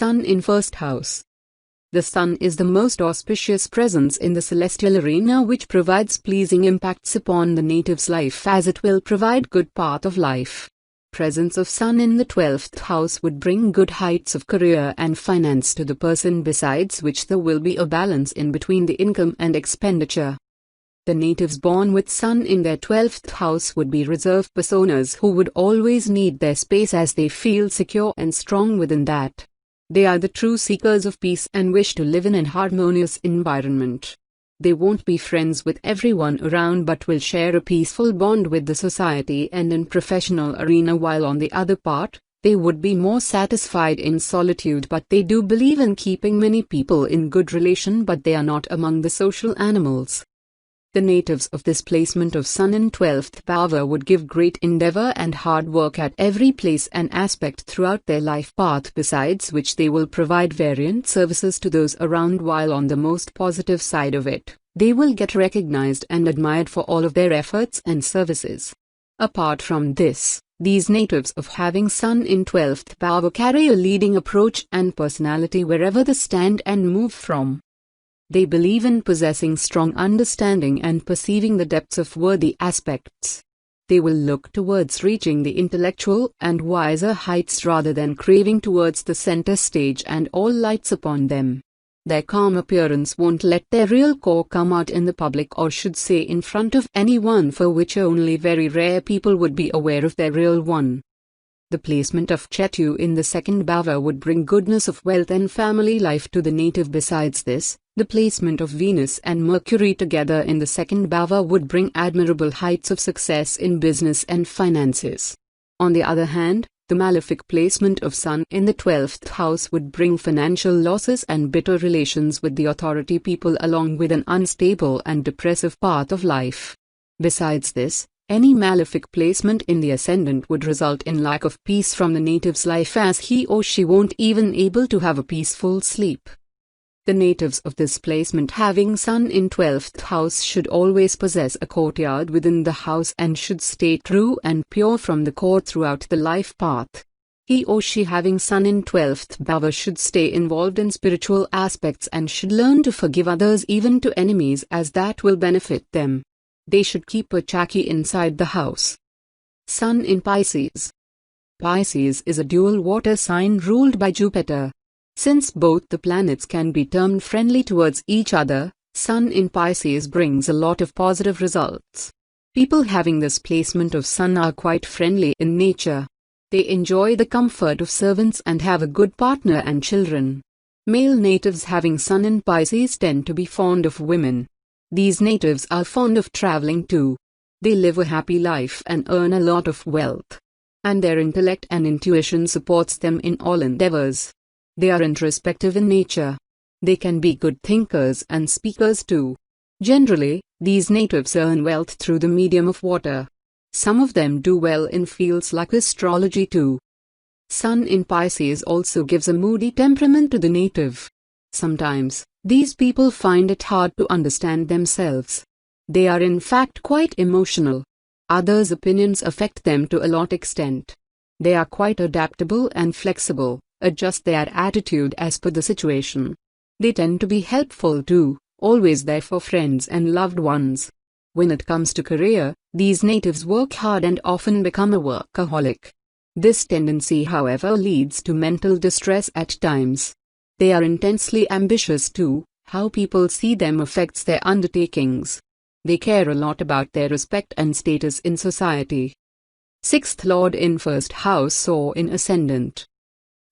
Sun in first house. The Sun is the most auspicious presence in the celestial arena, which provides pleasing impacts upon the native's life, as it will provide good path of life. Presence of Sun in the 12th house would bring good heights of career and finance to the person, besides which there will be a balance in between the income and expenditure. The natives born with Sun in their 12th house would be reserved personas who would always need their space, as they feel secure and strong within that. They are the true seekers of peace and wish to live in an harmonious environment. They won't be friends with everyone around, but will share a peaceful bond with the society and in professional arena, while on the other part, they would be more satisfied in solitude. But they do believe in keeping many people in good relation, but they are not among the social animals. The natives of this placement of Sun in 12th bhava would give great endeavor and hard work at every place and aspect throughout their life path, besides which they will provide variant services to those around, while on the most positive side of it, they will get recognized and admired for all of their efforts and services. Apart from this, these natives of having Sun in 12th bhava carry a leading approach and personality wherever they stand and move from. They believe in possessing strong understanding and perceiving the depths of worthy aspects. They will look towards reaching the intellectual and wiser heights rather than craving towards the center stage and all lights upon them. Their calm appearance won't let their real core come out in the public, or should say in front of anyone, for which only very rare people would be aware of their real one. The placement of Ketu in the second bhava would bring goodness of wealth and family life to the native. Besides this, the placement of Venus and Mercury together in the second bhava would bring admirable heights of success in business and finances. On the other hand, the malefic placement of Sun in the 12th house would bring financial losses and bitter relations with the authority people, along with an unstable and depressive path of life. Besides this, any malefic placement in the ascendant would result in lack of peace from the native's life, as he or she won't even able to have a peaceful sleep. The natives of this placement having Sun in 12th house should always possess a courtyard within the house and should stay true and pure from the core throughout the life path. He or she having Sun in 12th bhava should stay involved in spiritual aspects and should learn to forgive others, even to enemies, as that will benefit them. They should keep a chaki inside the house. Sun in Pisces. Pisces is a dual water sign ruled by Jupiter. Since both the planets can be termed friendly towards each other, Sun in Pisces brings a lot of positive results. People having this placement of Sun are quite friendly in nature. They enjoy the comfort of servants and have a good partner and children. Male natives having Sun in Pisces tend to be fond of women. These natives are fond of traveling too. They live a happy life and earn a lot of wealth. And their intellect and intuition supports them in all endeavors. They are introspective in nature. They can be good thinkers and speakers too. Generally, these natives earn wealth through the medium of water. Some of them do well in fields like astrology too. Sun in Pisces also gives a moody temperament to the native. Sometimes, these people find it hard to understand themselves. They are in fact quite emotional. Others' opinions affect them to a lot extent. They are quite adaptable and flexible, adjust their attitude as per the situation. They tend to be helpful too, always there for friends and loved ones. When it comes to career, these natives work hard and often become a workaholic. This tendency, however, leads to mental distress at times. They are intensely ambitious too. How people see them affects their undertakings. They care a lot about their respect and status in society. 6th Lord in first house or in ascendant.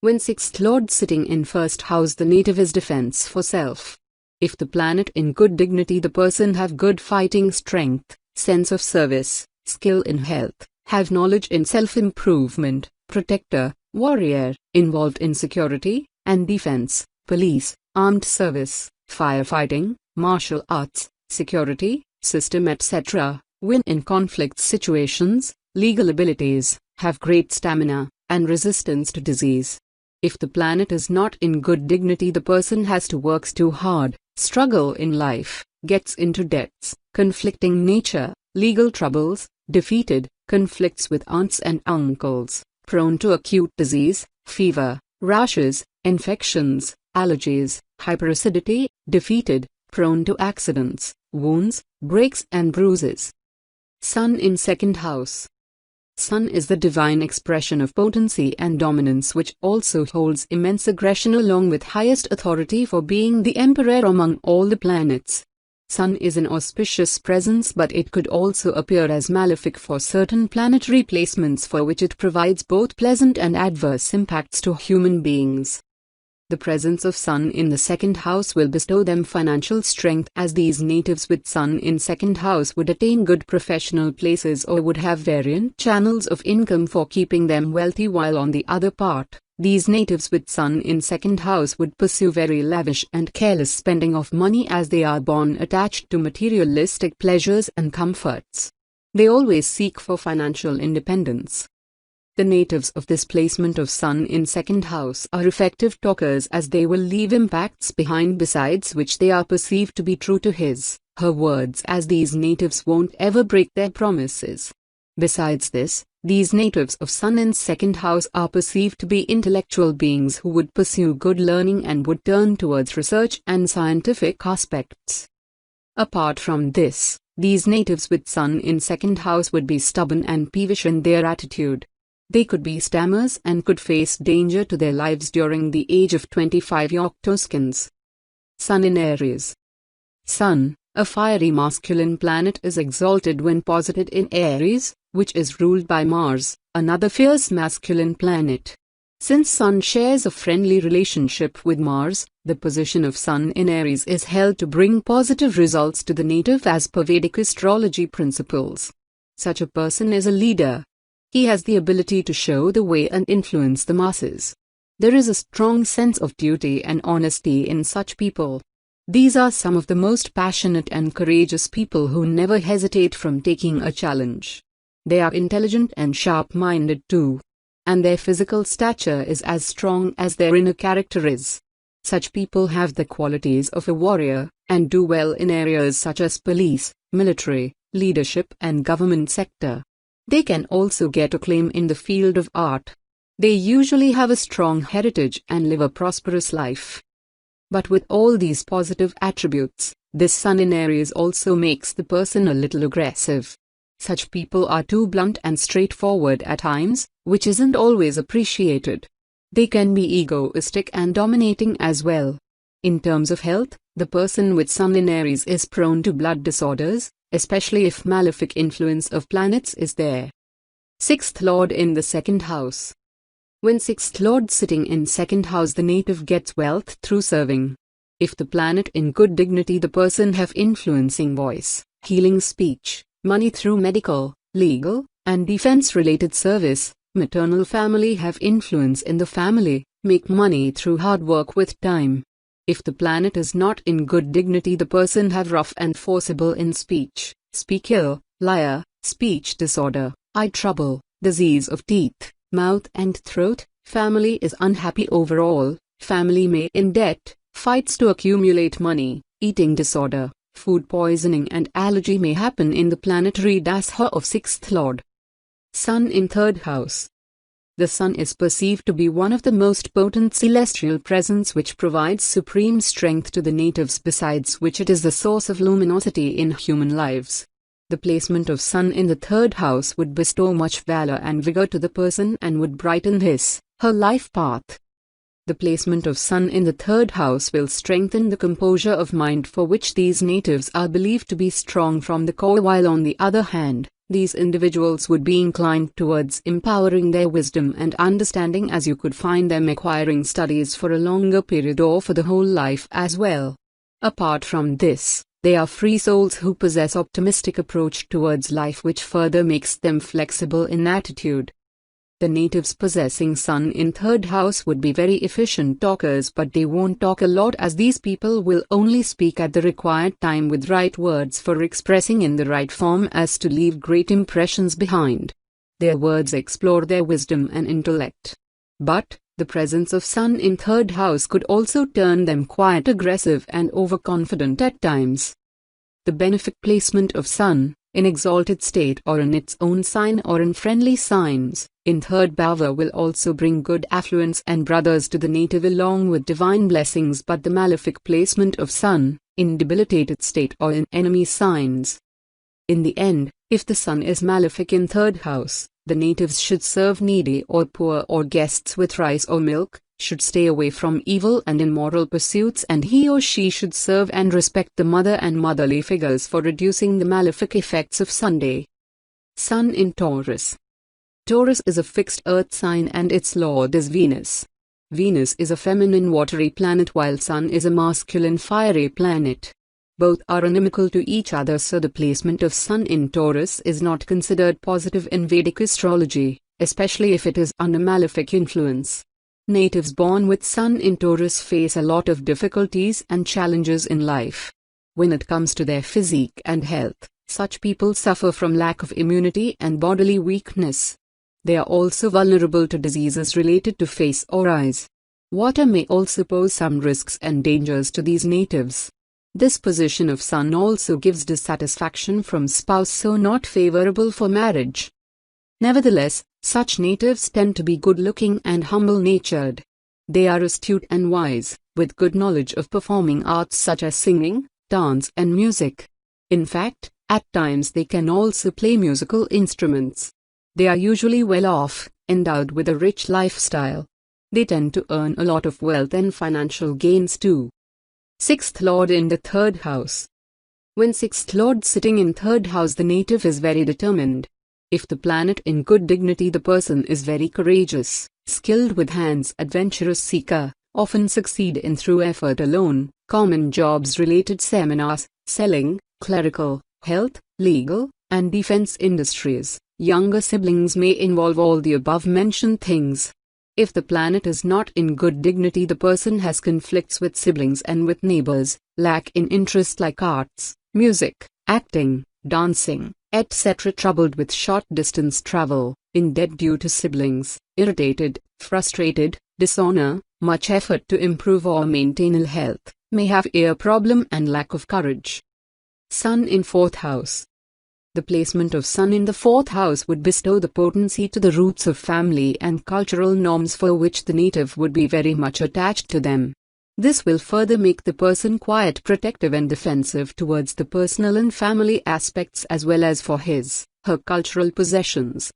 When 6th Lord sitting in first house, the native is defense for self. If the planet in good dignity, the person have good fighting strength, sense of service, skill in health, have knowledge in self-improvement, protector, warrior, involved in security and defense, police, armed service, firefighting, martial arts, security, system etc., win in conflict situations, legal abilities, have great stamina, and resistance to disease. If the planet is not in good dignity, the person has to work too hard, struggle in life, gets into debts, conflicting nature, legal troubles, defeated, conflicts with aunts and uncles, prone to acute disease, fever, rashes, infections, allergies, hyperacidity, defeated, prone to accidents, wounds, breaks and bruises. Sun in second house. Sun is the divine expression of potency and dominance, which also holds immense aggression along with highest authority for being the emperor among all the planets. Sun is an auspicious presence, but it could also appear as malefic for certain planetary placements for which it provides both pleasant and adverse impacts to human beings. The presence of Sun in the second house will bestow them financial strength, as these natives with Sun in second house would attain good professional places or would have variant channels of income for keeping them wealthy, while on the other part, these natives with Sun in second house would pursue very lavish and careless spending of money, as they are born attached to materialistic pleasures and comforts. They always seek for financial independence. The natives of this placement of Sun in second house are effective talkers, as they will leave impacts behind besides which they are perceived to be true to her words, as these natives won't ever break their promises. Besides this, these natives of Sun in second house are perceived to be intellectual beings who would pursue good learning and would turn towards research and scientific aspects. Apart from this, these natives with Sun in second house would be stubborn and peevish in their attitude. They could be stammers and could face danger to their lives during the age of 25 octoseconds. Sun in Aries. Sun, a fiery masculine planet, is exalted when posited in Aries, which is ruled by Mars, another fierce masculine planet. Since Sun shares a friendly relationship with Mars, the position of Sun in Aries is held to bring positive results to the native as per Vedic astrology principles. Such a person is a leader. He has the ability to show the way and influence the masses. There is a strong sense of duty and honesty in such people. These are some of the most passionate and courageous people who never hesitate from taking a challenge. They are intelligent and sharp-minded too. And their physical stature is as strong as their inner character is. Such people have the qualities of a warrior, and do well in areas such as police, military, leadership and government sector. They can also get acclaim in the field of art. They usually have a strong heritage and live a prosperous life. But with all these positive attributes, this Sun in Aries also makes the person a little aggressive. Such people are too blunt and straightforward at times, which isn't always appreciated. They can be egoistic and dominating as well. In terms of health, the person with Sun in Aries is prone to blood disorders, especially if malefic influence of planets is there. Sixth Lord in the second house. When sixth Lord sitting in second house, the native gets wealth through serving. If the planet in good dignity, the person have influencing voice, healing speech, money through medical, legal, and defense-related service. Maternal family have influence in the family, make money through hard work with time. If the planet is not in good dignity, the person have rough and forcible in speech, speak ill, liar, speech disorder, eye trouble, disease of teeth, mouth and throat. Family is unhappy overall, family may in debt, fights to accumulate money, eating disorder, food poisoning and allergy may happen in the planetary dasha of sixth Lord. Sun in third house. The Sun is perceived to be one of the most potent celestial presence, which provides supreme strength to the natives, besides which it is the source of luminosity in human lives. The placement of Sun in the third house would bestow much valor and vigor to the person and would brighten her life path. The placement of Sun in the third house will strengthen the composure of mind, for which these natives are believed to be strong from the core, while on the other hand, these individuals would be inclined towards empowering their wisdom and understanding, as you could find them acquiring studies for a longer period or for the whole life as well. Apart from this, they are free souls who possess optimistic approach towards life, which further makes them flexible in attitude. The natives possessing Sun in third house would be very efficient talkers, but they won't talk a lot, as these people will only speak at the required time with right words for expressing in the right form as to leave great impressions behind. Their words explore their wisdom and intellect. But the presence of Sun in third house could also turn them quite aggressive and overconfident at times. The benefic placement of Sun, in exalted state or in its own sign or in friendly signs, in third bhava will also bring good affluence and brothers to the native along with divine blessings, but the malefic placement of sun, in debilitated state or in enemy signs. In the end, if the sun is malefic in third house, the natives should serve needy or poor or guests with rice or milk, should stay away from evil and immoral pursuits, and he or she should serve and respect the mother and motherly figures for reducing the malefic effects of Sunday. Sun in Taurus. Taurus is a fixed earth sign and its lord is Venus. Venus is a feminine watery planet while Sun is a masculine fiery planet. Both are inimical to each other, so the placement of Sun in Taurus is not considered positive in Vedic astrology, especially if it is under malefic influence. Natives born with Sun in Taurus face a lot of difficulties and challenges in life. When it comes to their physique and health, such people suffer from lack of immunity and bodily weakness. They are also vulnerable to diseases related to face or eyes. Water may also pose some risks and dangers to these natives. This position of Sun also gives dissatisfaction from spouse, so not favorable for marriage. Nevertheless, such natives tend to be good-looking and humble-natured. They are astute and wise, with good knowledge of performing arts such as singing, dance and music. In fact, at times they can also play musical instruments. They are usually well off, endowed with a rich lifestyle. They tend to earn a lot of wealth and financial gains too. Sixth Lord in the third house. When sixth Lord sitting in third house, the native is very determined. If the planet in good dignity, the person is very courageous, skilled with hands, adventurous seeker, often succeed in through effort alone, common jobs related seminars, selling, clerical, health, legal, and defense industries. Younger siblings may involve all the above mentioned things. If the planet is not in good dignity, the person has conflicts with siblings and with neighbors, lack in interest like arts, music, acting, dancing, etc. Troubled with short distance travel, in debt due to siblings, irritated, frustrated, dishonor, much effort to improve or maintain ill health, may have ear problem and lack of courage. Sun in fourth house. The placement of Sun in the fourth house would bestow the potency to the roots of family and cultural norms for which the native would be very much attached to them. This will further make the person quiet, protective and defensive towards the personal and family aspects as well as for her cultural possessions.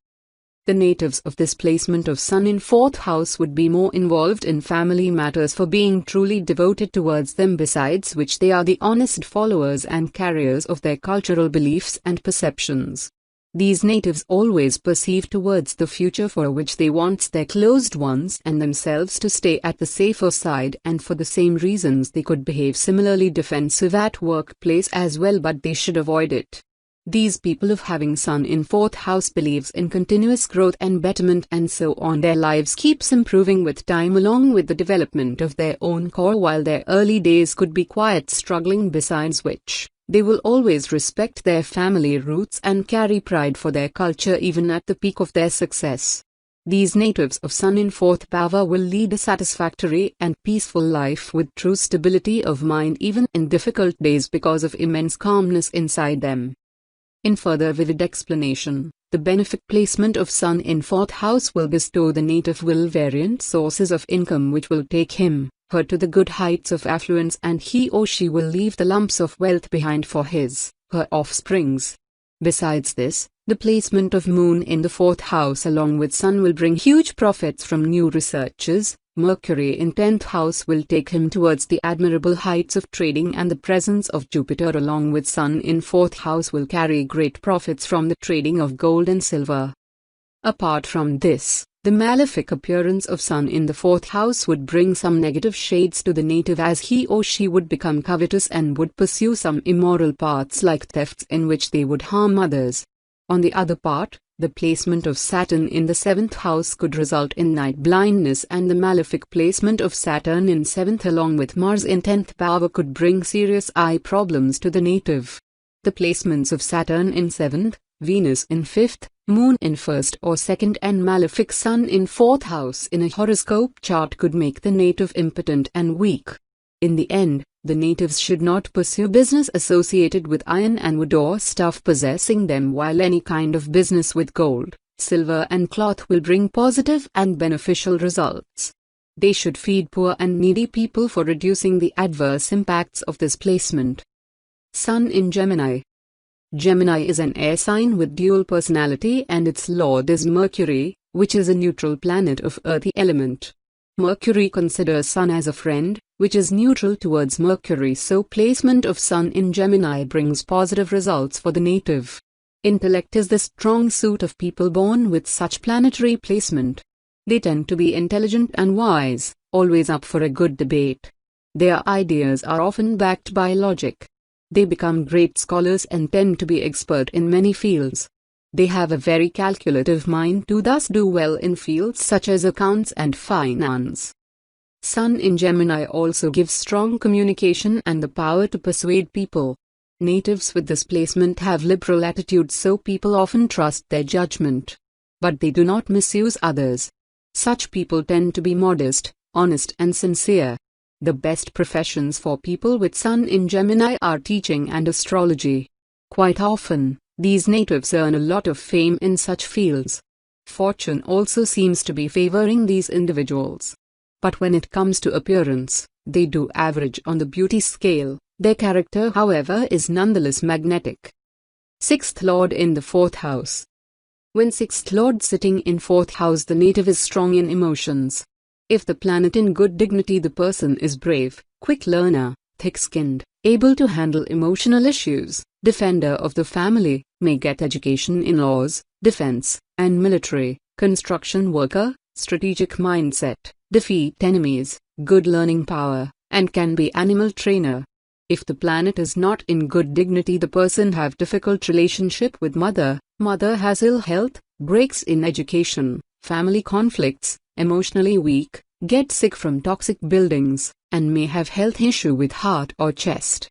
The natives of this placement of Sun in fourth house would be more involved in family matters for being truly devoted towards them, besides which they are the honest followers and carriers of their cultural beliefs and perceptions. These natives always perceive towards the future, for which they want their closed ones and themselves to stay at the safer side, and for the same reasons they could behave similarly defensive at workplace as well, but they should avoid it. These people of having Sun in fourth house believes in continuous growth and betterment, and so on their lives keeps improving with time along with the development of their own core, while their early days could be quite struggling, besides which they will always respect their family roots and carry pride for their culture even at the peak of their success. These natives of Sun in fourth bhava will lead a satisfactory and peaceful life with true stability of mind even in difficult days because of immense calmness inside them. In further vivid explanation, the benefic placement of Sun in fourth house will bestow the native will variant sources of income which will take him, her to the good heights of affluence, and he or she will leave the lumps of wealth behind for her offsprings. Besides this, the placement of Moon in the fourth house along with Sun will bring huge profits from new researches. Mercury in 10th house will take him towards the admirable heights of trading, and the presence of Jupiter along with Sun in 4th house will carry great profits from the trading of gold and silver. Apart from this, the malefic appearance of Sun in the 4th house would bring some negative shades to the native, as he or she would become covetous and would pursue some immoral paths like thefts in which they would harm others. On the other part, the placement of Saturn in the 7th house could result in night blindness, and the malefic placement of Saturn in 7th along with Mars in 10th bhava could bring serious eye problems to the native. The placements of Saturn in 7th, Venus in 5th, Moon in 1st or 2nd and malefic Sun in 4th house in a horoscope chart could make the native impotent and weak. In the end, The natives should not pursue business associated with iron and wood or stuff possessing them, while any kind of business with gold, silver and cloth will bring positive and beneficial results. They should feed poor and needy people for reducing the adverse impacts of this placement. Sun in Gemini. Gemini is an air sign with dual personality, and its lord is Mercury, which is a neutral planet of earthy element. Mercury considers Sun as a friend, which is neutral towards Mercury, so placement of Sun in Gemini brings positive results for the native. Intellect is the strong suit of people born with such planetary placement. They tend to be intelligent and wise, always up for a good debate. Their ideas are often backed by logic. They become great scholars and tend to be expert in many fields. They have a very calculative mind to thus do well in fields such as accounts and finance. Sun in Gemini also gives strong communication and the power to persuade people. Natives with this placement have liberal attitudes, so people often trust their judgment. But they do not misuse others. Such people tend to be modest, honest and sincere. The best professions for people with Sun in Gemini are teaching and astrology. Quite often, these natives earn a lot of fame in such fields. Fortune also seems to be favoring these individuals. But when it comes to appearance, they do average on the beauty scale. Their character, however, is nonetheless magnetic. Sixth Lord in the 4th house. When 6th Lord sitting in 4th house, the native is strong in emotions. If the planet in good dignity, the person is brave, quick learner, thick-skinned, able to handle emotional issues, defender of the family, may get education in laws, defense, and military, construction worker, strategic mindset, defeat enemies, good learning power, and can be animal trainer. If the planet is not in good dignity, the person have difficult relationship with mother has ill health, breaks in education, family conflicts, emotionally weak, get sick from toxic buildings, and may have health issue with heart or chest.